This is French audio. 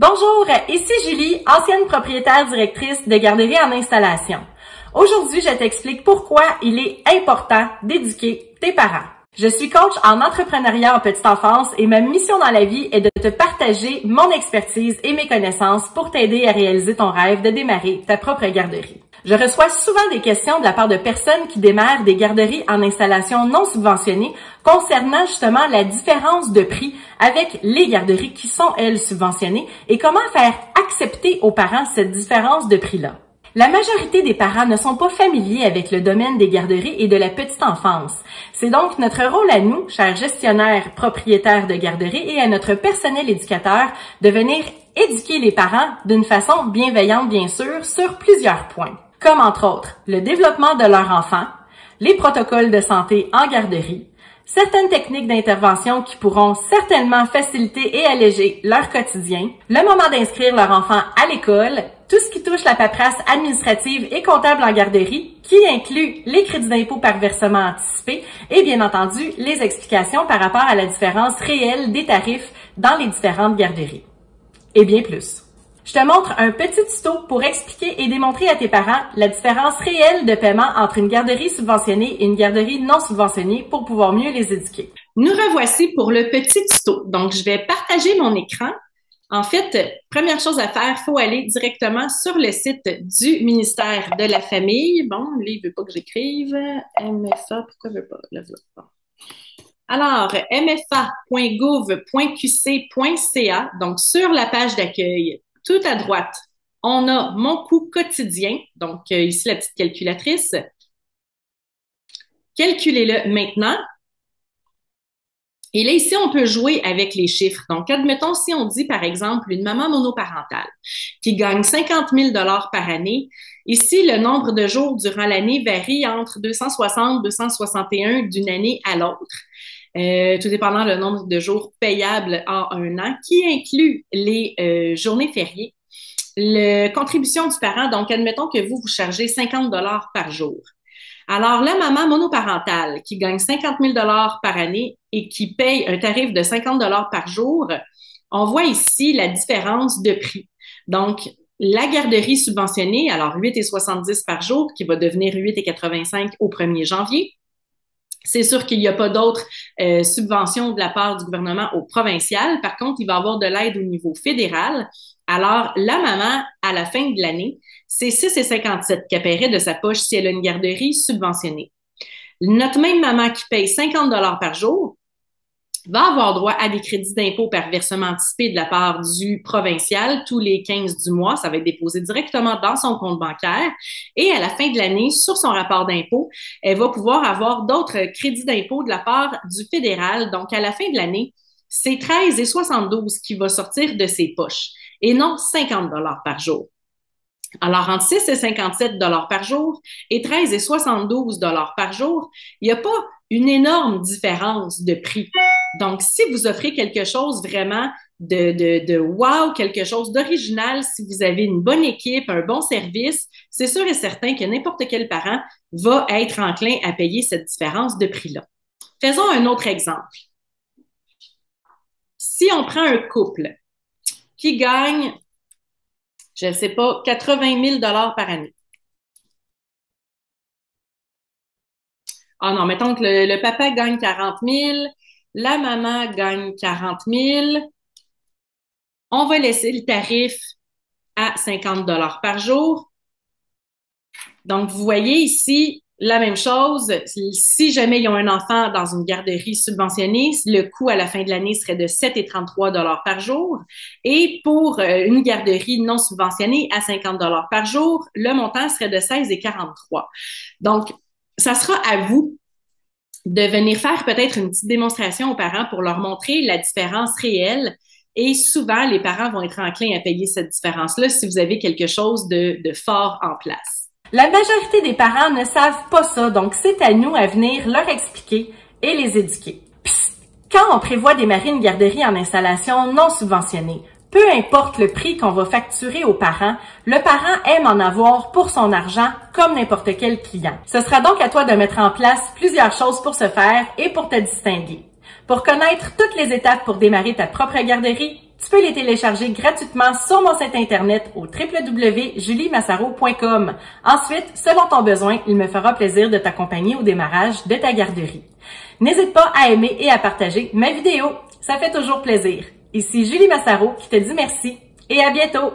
Bonjour, ici Julie, ancienne propriétaire directrice de garderie en installation. Aujourd'hui, je t'explique pourquoi il est important d'éduquer tes parents. Je suis coach en entrepreneuriat en petite enfance et ma mission dans la vie est de te partager mon expertise et mes connaissances pour t'aider à réaliser ton rêve de démarrer ta propre garderie. Je reçois souvent des questions de la part de personnes qui démarrent des garderies en installation non subventionnées concernant justement la différence de prix avec les garderies qui sont, elles, subventionnées et comment faire accepter aux parents cette différence de prix-là. La majorité des parents ne sont pas familiers avec le domaine des garderies et de la petite enfance. C'est donc notre rôle à nous, chers gestionnaires, propriétaires de garderies et à notre personnel éducateur de venir éduquer les parents d'une façon bienveillante, bien sûr, sur plusieurs points. Comme entre autres le développement de leur enfant, les protocoles de santé en garderie, certaines techniques d'intervention qui pourront certainement faciliter et alléger leur quotidien, le moment d'inscrire leur enfant à l'école, tout ce qui touche la paperasse administrative et comptable en garderie, qui inclut les crédits d'impôt par versement anticipé et bien entendu les explications par rapport à la différence réelle des tarifs dans les différentes garderies. Et bien plus. Je te montre un petit tuto pour expliquer et démontrer à tes parents la différence réelle de paiement entre une garderie subventionnée et une garderie non subventionnée pour pouvoir mieux les éduquer. Nous revoici pour le petit tuto. Donc, je vais partager mon écran. En fait, première chose à faire, il faut aller directement sur le site du ministère de la Famille. Bon, lui, il veut pas que j'écrive. MFA, pourquoi il veut pas? Là, voilà. Alors, mfa.gouv.qc.ca, donc sur la page d'accueil, tout à droite, on a mon coût quotidien. Donc, ici, la petite calculatrice. Calculez-le maintenant. Et là, ici, on peut jouer avec les chiffres. Donc, admettons, si on dit, par exemple, une maman monoparentale qui gagne 50 000 $ par année, ici, le nombre de jours durant l'année varie entre 260 et 261 d'une année à l'autre. Tout dépendant le nombre de jours payables en un an, qui inclut les journées fériées. La contribution du parent, donc admettons que vous chargez 50 $ par jour. Alors, la maman monoparentale qui gagne 50 000 $ par année et qui paye un tarif de 50 $ par jour, on voit ici la différence de prix. Donc, la garderie subventionnée, alors 8,70 par jour, qui va devenir 8,85 au 1er janvier. C'est sûr qu'il n'y a pas d'autres subventions de la part du gouvernement au provincial. Par contre, il va y avoir de l'aide au niveau fédéral. Alors, la maman, à la fin de l'année, c'est 6,57 qu'elle paierait de sa poche si elle a une garderie subventionnée. Notre même maman qui paye 50 $ par jour va avoir droit à des crédits d'impôt par versement anticipé de la part du provincial tous les 15 du mois. Ça va être déposé directement dans son compte bancaire. Et à la fin de l'année, sur son rapport d'impôt, elle va pouvoir avoir d'autres crédits d'impôt de la part du fédéral. Donc, à la fin de l'année, c'est 13,72 qui va sortir de ses poches et non 50 $ par jour. Alors, entre 6,57 $ par jour et 13,72 $ par jour, il n'y a pas une énorme différence de prix. Donc, si vous offrez quelque chose vraiment de wow, quelque chose d'original, si vous avez une bonne équipe, un bon service, c'est sûr et certain que n'importe quel parent va être enclin à payer cette différence de prix-là. Faisons un autre exemple. Si on prend un couple qui gagne, je ne sais pas, 80 000 $ par année. Ah non, mettons que le papa gagne 40 000, la maman gagne 40 000. On va laisser le tarif à 50 $ par jour. Donc, vous voyez ici la même chose. Si jamais ils ont un enfant dans une garderie subventionnée, le coût à la fin de l'année serait de 7,33 $ par jour. Et pour une garderie non subventionnée à 50 $ par jour, le montant serait de 16,43 $. Donc, ça sera à vous de venir faire peut-être une petite démonstration aux parents pour leur montrer la différence réelle. Et souvent, les parents vont être enclins à payer cette différence-là si vous avez quelque chose de fort en place. La majorité des parents ne savent pas ça, donc c'est à nous à venir leur expliquer et les éduquer. Psst, quand on prévoit démarrer une garderie en installation non subventionnée, peu importe le prix qu'on va facturer aux parents, le parent aime en avoir pour son argent comme n'importe quel client. Ce sera donc à toi de mettre en place plusieurs choses pour ce faire et pour te distinguer. Pour connaître toutes les étapes pour démarrer ta propre garderie, Tu peux les télécharger gratuitement sur mon site internet au www.juliemassaro.com. Ensuite, selon ton besoin, il me fera plaisir de t'accompagner au démarrage de ta garderie. N'hésite pas à aimer et à partager ma vidéo. Ça fait toujours plaisir. Ici Julie Massaro qui te dit merci et à bientôt!